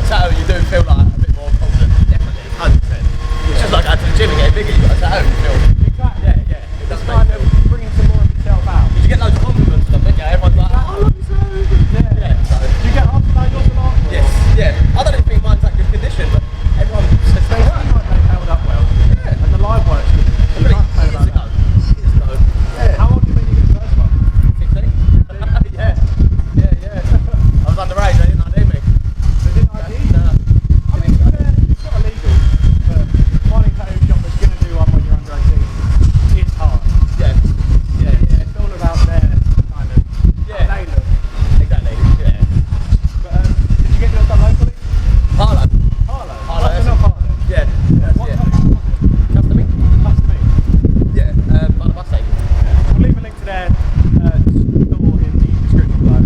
a tattoo, you do feel like a bit more confident. Definitely, 100%. It's just like going to the gym and getting bigger. You got a tattoo, you feel. Exactly. Yeah. It It's does kind make of bringing some more of yourself out. you get loads of compliments and stuff, don't you? Everyone's like, oh, I love you so. Yeah. So, Do you get asked about yours a lot? or- yes, yeah. I don't even think mine's that good condition, but everyone says They seem like they held up well. Yeah. And the live work's good. You But can't say years about ago. that. Years ago. Yeah. How old do you think you get the first one? 15? Yeah. I was underage, they didn't ID me. They didn't ID you? Nah. I mean, it's not illegal, but finding tattoo shop that's going to do one when you're under 18 is hard. Yeah. It's all about their kind of Yeah. how they look. Exactly. Yeah. But did you get yours done locally? Harlow. Harlow. Harlow, Oh, not Harlow. Yeah. What Yeah. tattoo was it? Custom ink. Custom ink. Yeah. By the bus station. I'll leave a link to their store in the description below.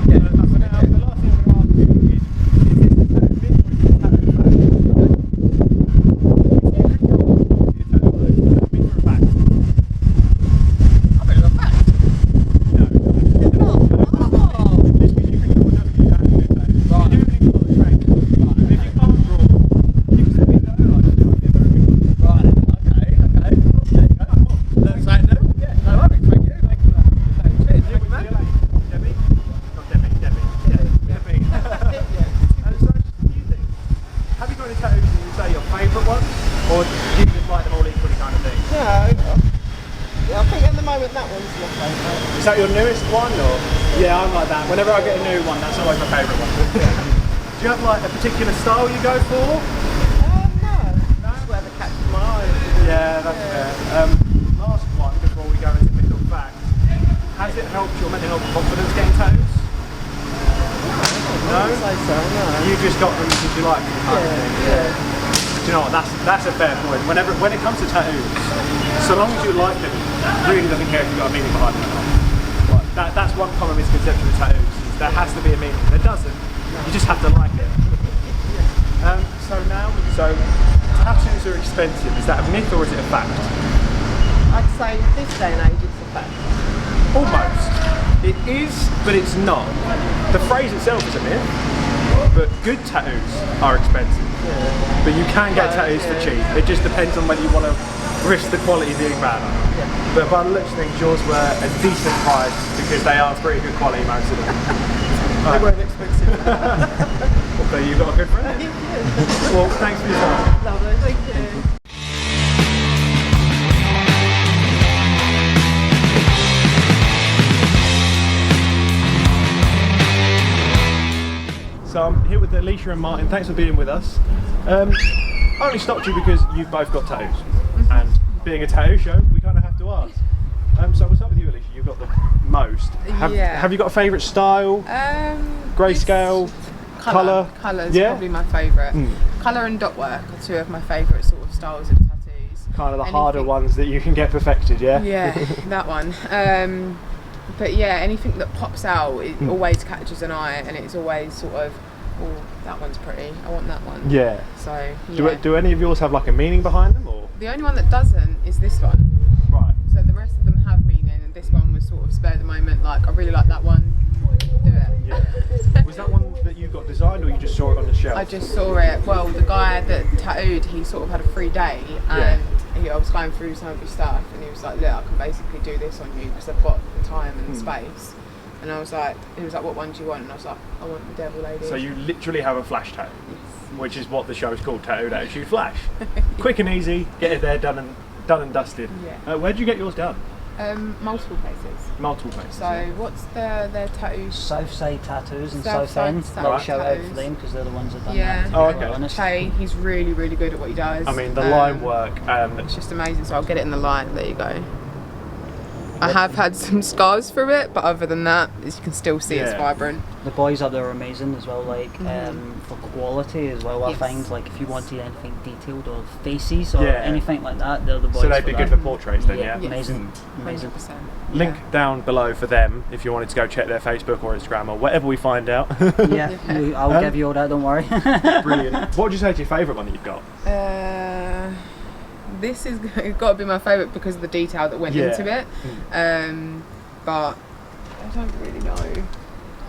Yeah. For now, the last thing I'm going to ask you is this a tattoo myth or is it a tattoo fact? Myth or a fact? I bet it's a fact. No. Oh. Just because you can draw doesn't mean you have to do tattoos. Right. You do think a lot of training. And if you can't draw, you can still be a tattoo artist. You might be a very good one. Right. Okay. There you go. Learn something new. Yeah. No worries. Thank you. Thank you for that. Cheers, Debbie? man. Debbie? Not Debbie. Yeah, Debbie. And so, do you think, have you got any tattoos that you say your favourite one? Or do you just like them all equally kind of thing? Yeah, I think at the moment that one's my favourite. Is that your newest one or? Yeah, I'm like that. Whenever I get a new one, that's always my favourite one. Do you have like a particular style you go for? No. Just whatever catches my eye. Yeah, that's fair. Last one before we go into myth or fact. Has it helped your mental health confidence getting tattoos? No? I wouldn't say so, no. You just got them because you like them kind of thing. Yeah. Do you know what? That's a fair point. When it comes to tattoos, so long as you like them, it really doesn't care if you've got a meaning behind them or not. Like, that's one common misconception with tattoos. Is there has to be a meaning. There doesn't. You just have to like it. So tattoos are expensive. Is that a myth or is it a fact? I'd say this day and age it's a fact. Almost. It is, but it's not. The phrase itself is a myth, but good tattoos are expensive. Yeah. But you can get tattoos for cheap. It just depends on whether you want to risk the quality being bad. But by the looks of things, yours were a decent price because they are pretty good quality, most of them. They weren't expensive. So you've got a good friend. Well, thanks for your time. Lovely, thank you. So I'm here with Alicia and Martin. Thanks for being with us. I only stopped you because you've both got tattoos, and being a tattoo show, we kind of have to ask. So we'll start with you, Alicia. You've got the most. Yeah. Have you got a favourite style? Grayscale, colour? Colour's Yeah? probably my favourite. Colour and dot work are two of my favourite sort of styles of tattoos. Kind of the Anything- harder ones that you can get perfected, yeah? Yeah, that one. But yeah, anything that pops out, it always catches an eye, and it's always sort of, oh, that one's pretty. I want that one. Yeah. So yeah. Do any of yours have like a meaning behind them, or? The only one that doesn't is this one. Right. So the rest of them have meaning, and this one was sort of spare at the moment. Like, I really like that one. Do it. Yeah. Was that one that you got designed, or you just saw it on the shelf? I just saw it. Well, the guy that tattooed, he sort of had a free day, and I was going through some of his stuff, and he was like, "Look, I can basically do this on you because I've got the time and the space." And I was like, he was like, "What one do you want?" And I was like, "I want the Devil Lady." So you literally have a flash tattoo, which is what the show's called, Tattooed Attitude Flash. Quick and easy, get it there, done and dusted. Yeah. Where did you get yours done? Multiple places. Multiple places. So what's their tattoos? Southside Tattoos in Southside Southend. Little shout out Tattoos. for them because they're the ones that done Yeah. that. to Oh, be quite okay. honest. Shay, he's really, really good at what he does. I mean, the line work and It's just amazing, so I'll get it in the line. There you go. I have had some scars from it, but other than that, as you can still see, it's Yeah. vibrant. The boys up there are amazing as well, like for quality as well. Yes. I find like if you wanted anything detailed or faces or Yeah. anything like that, they're the boys. so they'd be for good that. for portraits then, yeah? Yes. Amazing, amazing. 100%. Link down below for them if you wanted to go check their Facebook or Instagram or whatever we find out. Yeah, I'll give you all that. Don't worry. Brilliant. What would you say is your favourite one that you've got? This is got to be my favourite because of the detail that went Yeah. into it. But I don't really know.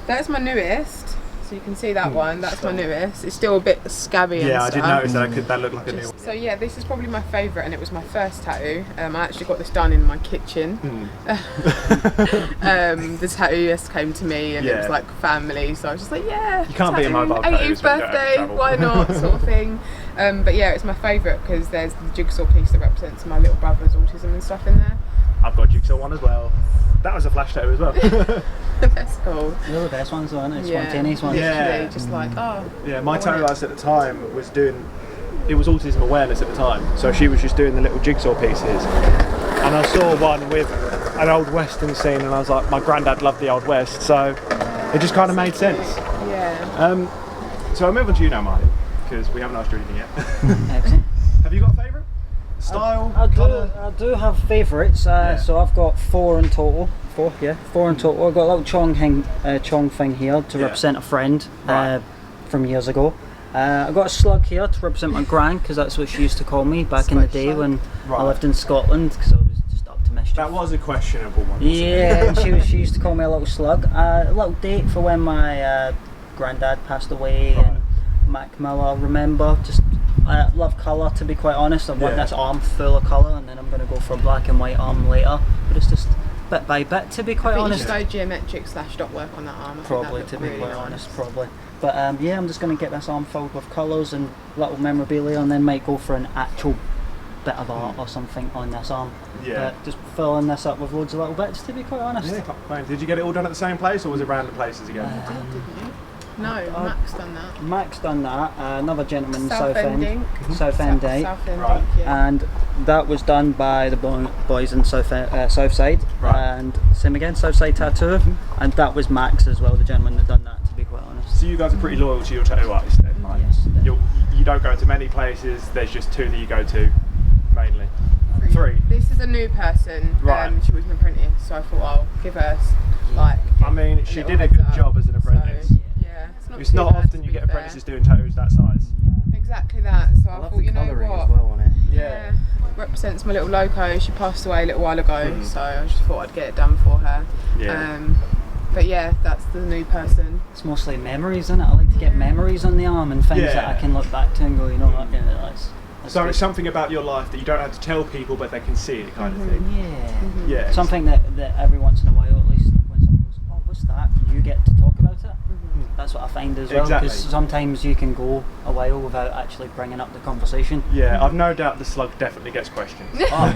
That's my newest, So you can see that one. That's my newest. It's still a bit scabby. And Yeah, I stuff. did notice that. That looked like a new one. So yeah, this is probably my favourite, and it was my first tattoo. I actually got this done in my kitchen. The tattooist came to me, and it was like family, so I was just like, yeah. You can't be a mobile tattoo 80th birthday, why not, sort of thing. But yeah, it's my favourite because there's the jigsaw piece that represents my little brother's autism and stuff in there. I've got a jigsaw one as well. That was a flash tattoo as well. That's cool. They're the best ones, aren't they? Yeah. Spontaneous ones. Yeah. Literally, just like, oh. Yeah, my I want tattoo it. artist at the time was doing, it was autism awareness at the time, so she was just doing the little jigsaw pieces. And I saw one with an old western scene, and I was like, my granddad loved the old west, so it just kind of made sense. Yeah. So I'll move on to you now, Martin, because we haven't asked you anything yet. Excellent. Have you got a favourite? Style? colour? I do have favourites, so I've got four in total. Four in total. I've got a little Chong thing here to represent a friend from years ago. I've got a slug here to represent my gran, because that's what she used to call me back in the day when I lived in Scotland, because I was just up to mischief. That was a questionable one. Yeah, and she used to call me a little slug. A little date for when my granddad passed away, and Mac Miller, remember. Just I love colour, to be quite honest. I want this arm full of colour, and then I'm going to go for a black and white arm later. But it's just bit by bit, to be quite honest. You should go geometric / dot work on that arm. I Probably, think to that be looked quite really honest, nice. probably. But yeah, I'm just going to get this arm filled with colours and little memorabilia, and then might go for an actual bit of art or something on this arm. Yeah. Just filling this up with loads of little bits, to be quite honest. Yeah, did you get it all done at the same place, or was it random places again? No, Mac's done that. Mac's done that. Another gentleman in Southend Ink. Southend Ink. Southend Right. Ink, yeah. And that was done by the boys in Southside, and same again, Southside Tattoo, and that was Max as well, the gentleman that done that, to be quite honest. So you guys are pretty loyal to your tattoo artist then? Like, Yes. you don't go to many places, there's just two that you go to, mainly? Three. This is a new person. Right. She was an apprentice, so I thought I'll give her I mean, she did a good job as an apprentice. So, yeah, It's too not bad, often to you be get fair. apprentices doing tattoos that size. Exactly that. So I, thought, you know what? as well on it. Yeah. Represents my little loco. She passed away a little while ago, so I just thought I'd get it done for her. Yeah. But yeah, that's the new person. It's mostly memories, isn't it? I like to get memories on the arm and things that I can look back to and go, you know what, yeah, that's So good. it's something about your life that you don't have to tell people, but they can see it, kind of thing. Yeah. Yeah. Something that every once in a while, at least, when someone goes, oh, what's that? You get to talk about it. That's what I find as well, Exactly. because sometimes you can go a while without actually bringing up the conversation. Yeah, I've no doubt the slug definitely gets questions. All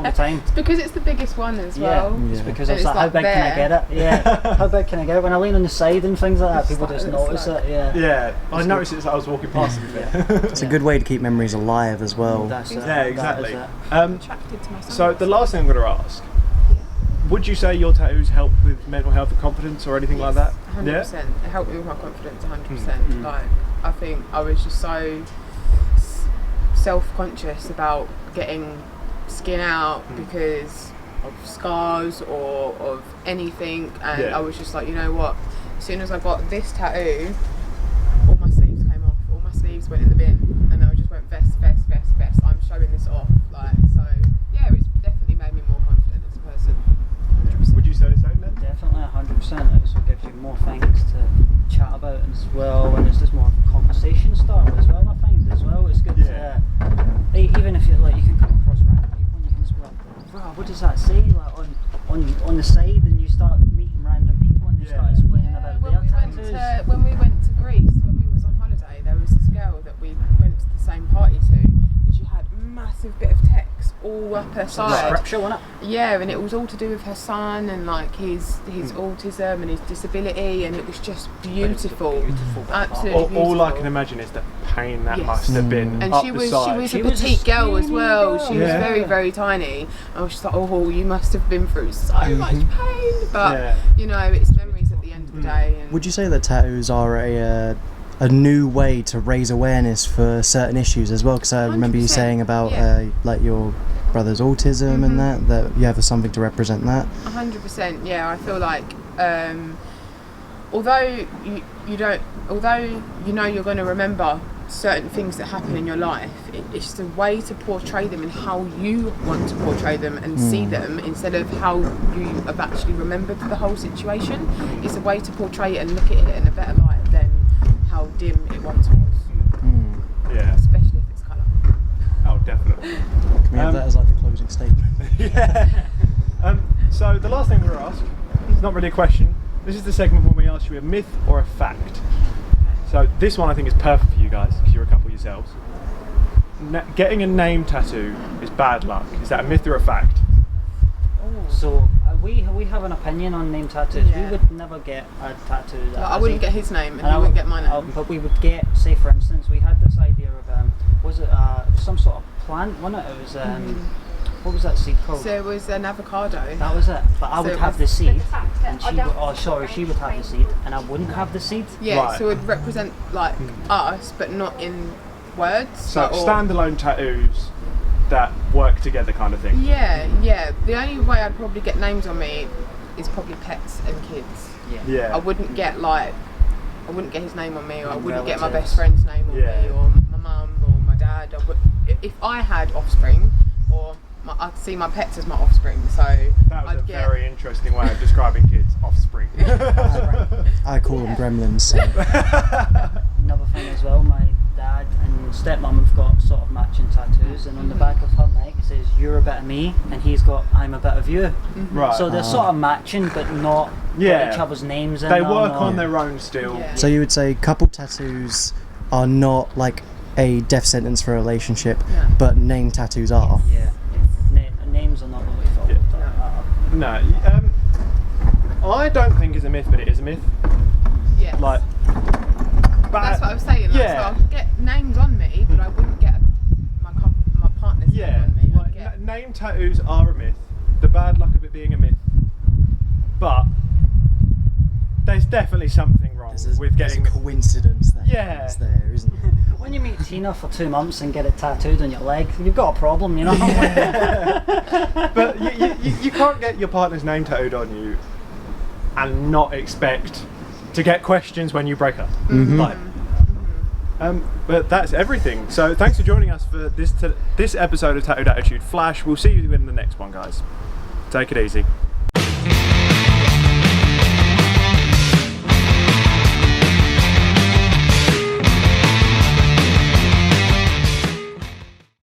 the time. It's because it's the biggest one as well. It's because And it's like, how like big can I get it? Yeah, how big can I get it? When I lean on the side and things like that, people just notice it. Yeah, Yeah, I noticed it as I was walking past him. It's a good way to keep memories alive as well. that's it. Yeah, exactly. That is it. Attracted to my son. So the last thing I'm going to ask, would you say your tattoos help with mental health and confidence or anything like that? 100%. Yeah. It helped me with my confidence 100%. Like, I think I was just so self-conscious about getting skin out because of scars or of anything, and Yeah. I was just like, you know what, as soon as I got this tattoo, all my sleeves came off, all my sleeves went in the bin, and I just went vest, I'm showing this off, like, so yeah, it's definitely made me more confident as a person. 100%. Would you say the same then? Definitely 100%. It also gives you more things to chat about as well, and it's just more of a conversation starter as well. I find as well. It's good Yeah. to even if you like, you can come across random people and you can just be like, "Bro, what does that say?" Like on the side, and you start meeting random people and you start explaining about their tattoos. When we went to Greece, when we was on holiday, there was this girl that we went to the same party to, and she had a massive bit of text all up her side. Scripture, wasn't it? Yeah, and it was all to do with her son and like his autism and his disability, and it was just beautiful. Absolutely beautiful. All I can imagine is the pain that Yes. must have been And up she the was side. a petite girl as skinny well. girl. She was Yeah. very, very tiny. I was just like, oh, you must have been through so much pain. But Yeah. you know, it's memories at the end of the day. And Would you say that tattoos are a new way to raise awareness for certain issues as well? Because I remember you 100%, saying about yeah. like your brother's autism and that you have something to represent that. 100%, yeah. I feel like although you know you're going to remember certain things that happen in your life, it's the way to portray them and how you want to portray them and see them, instead of how you have actually remembered the whole situation. It's a way to portray it and look at it in a better light than how dim it once was, Yeah. especially if it's colour. Oh, definitely. Can we have that as like the closing statement? Yeah. So the last thing we're asked, it's not really a question. This is the segment when we ask you a myth or a fact. So this one I think is perfect for you guys because you're a couple yourselves. Getting a name tattoo is bad luck. Is that a myth or a fact? So we have an opinion on name tattoos. Yeah. We would never get a tattoo. That Like, I has wouldn't a- get his name, and I he wouldn't get my name. But we would get, say for instance, we had this idea of was it some sort of plant? Wasn't it? It was what was that seed called? So it was an avocado. That was it. But I So would it have the was- seed, and she would, she would have the seed, and I wouldn't have the seed. Yeah, Right. so it would represent like us, but not in words. So like, or- standalone tattoos that work together kind of thing. Yeah, yeah. The only way I'd probably get names on me is probably pets and kids. Yeah. I wouldn't get his name on me, or I wouldn't get my Relatives. best friend's name on Yeah. me, or my mum, or my dad. If I had offspring, or I'd see my pets as my offspring, so That was I'd a get very interesting way of describing kids. Offspring. I call them gremlins. So. Another thing as well, my dad and stepmom have got sort of matching tattoos, and on the back of her neck it says "You're a bit of me," and he's got "I'm a bit of you." Right. So they're sort of matching, but not Yeah. got each other's names in They them, work or- on their own still. Yeah. So you would say couple tattoos are not like a death sentence for a relationship, No. but name tattoos are. Yeah. Names are not what we thought. No, I don't think it's a myth, but it is a myth. yeah. Like, That's what I was saying. Like, yeah. So I'd get names on me, but I wouldn't get my partner's yeah, name on me. I'd like get, name tattoos are a myth. The bad luck of it being a myth, but there's definitely something wrong with getting. There's a coincidence that Yeah. happens there, isn't there? When you meet Tina for 2 months and get it tattooed on your leg, you've got a problem, you know. But you can't get your partner's name tattooed on you and not expect to get questions when you break up. Like, but that's everything. So thanks for joining us for this episode of Tattooed Attitude Flash. We'll see you in the next one, guys. Take it easy.